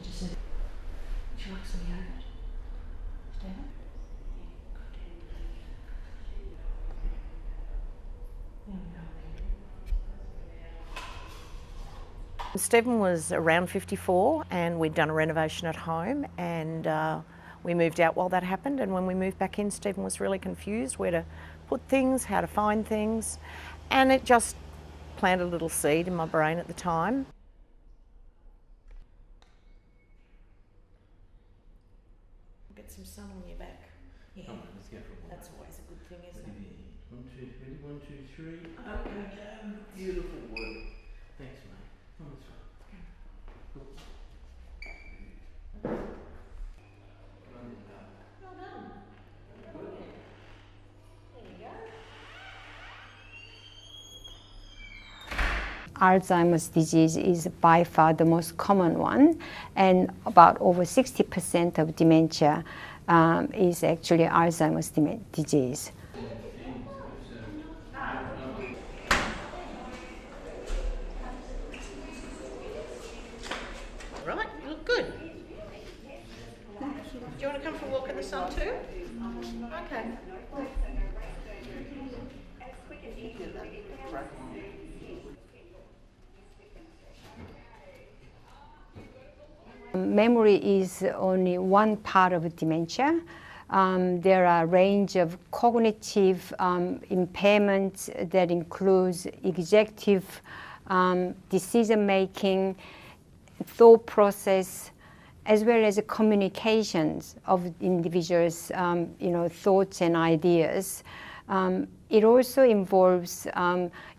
Just said, would you like some yogurt? Stephen? There we go. Stephen was around 54 and we'd done a renovation at home, and we moved out while that happened, and when we moved back in, Stephen was really confused where to put things, how to find things, and it just planted a little seed in my brain at the time. Get some sun on your back. Yeah, come on, let's go for a walk. That's always a good thing, isn't it? 1, 2, ready? 1, 2, 3. Up and down. Beautiful work. Thanks, mate. Come on, this way. Cool. Well done. Brilliant. There you go. Alzheimer's disease is by far the most common one, and about over 60% of dementia is actually Alzheimer's disease. Right, you look good. Do you want to come for a walk in the sun too? Okay. Memory is only one part of dementia. There are a range of cognitive impairments that includes executive decision making, thought process, as well as communications of individuals' thoughts and ideas. It also involves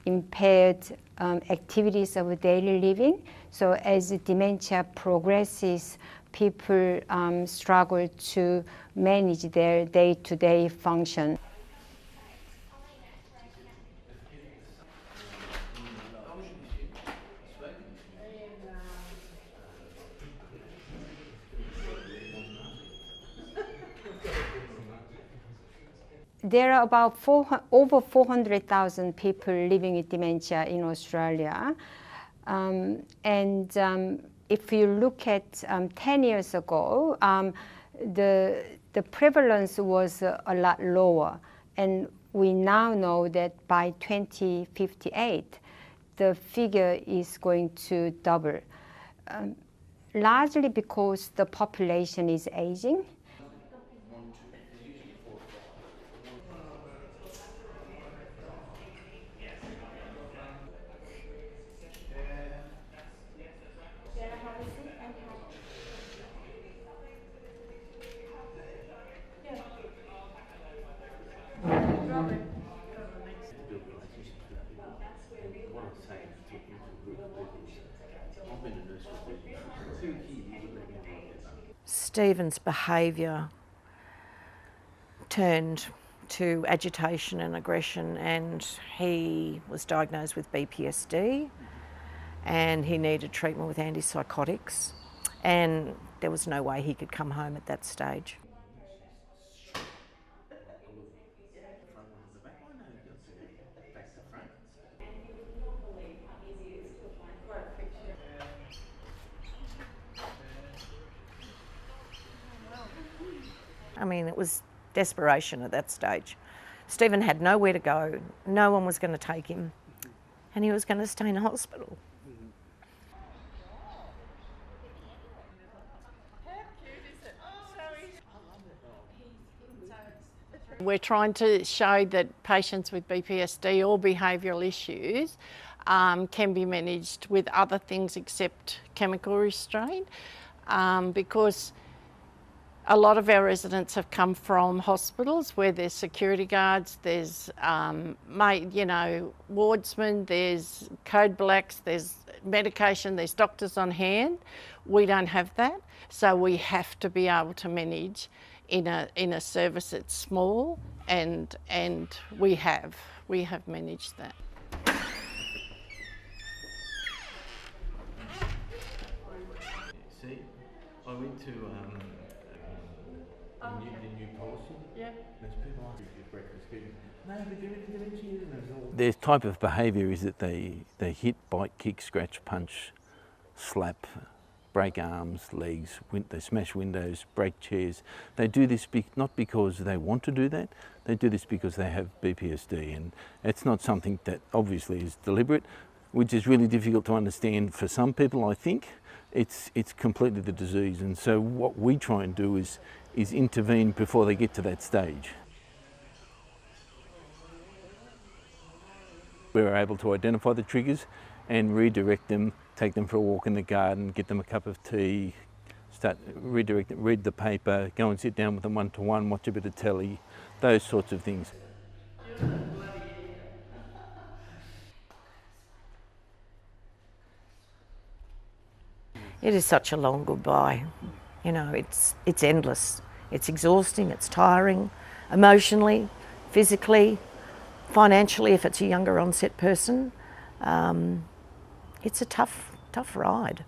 impaired activities of daily living. So as dementia progresses, people struggle to manage their day-to-day function. There are about over 400,000 people living with dementia in Australia. If you look at 10 years ago, the prevalence was a lot lower. And we now know that by 2058, the figure is going to double, largely because the population is aging. Stephen's behaviour turned to agitation and aggression, and he was diagnosed with BPSD, and he needed treatment with antipsychotics, and there was no way he could come home at that stage. I mean, it was desperation at that stage. Stephen had nowhere to go, no one was going to take him, and he was going to stay in hospital. We're trying to show that patients with BPSD or behavioural issues can be managed with other things except chemical restraint, because a lot of our residents have come from hospitals where there's security guards, there's wardsmen, there's code blacks, there's medication, there's doctors on hand. We don't have that, so we have to be able to manage in a service that's small, and we have managed that. See, I went to the new policy. Yeah. There's people like breakfast getting. No, but their type of behaviour is that they hit, bite, kick, scratch, punch, slap, break arms, legs, they smash windows, break chairs. They do this not because they want to do that, they do this because they have BPSD, and it's not something that obviously is deliberate, which is really difficult to understand for some people. I think it's completely the disease, and so what we try and do is intervene before they get to that stage. We're able to identify the triggers and redirect them, take them for a walk in the garden, get them a cup of tea, read the paper, go and sit down with them one-to-one, watch a bit of telly, those sorts of things. It is such a long goodbye. You know, it's endless. It's exhausting, it's tiring, emotionally, physically, financially if it's a younger onset person. It's a tough ride.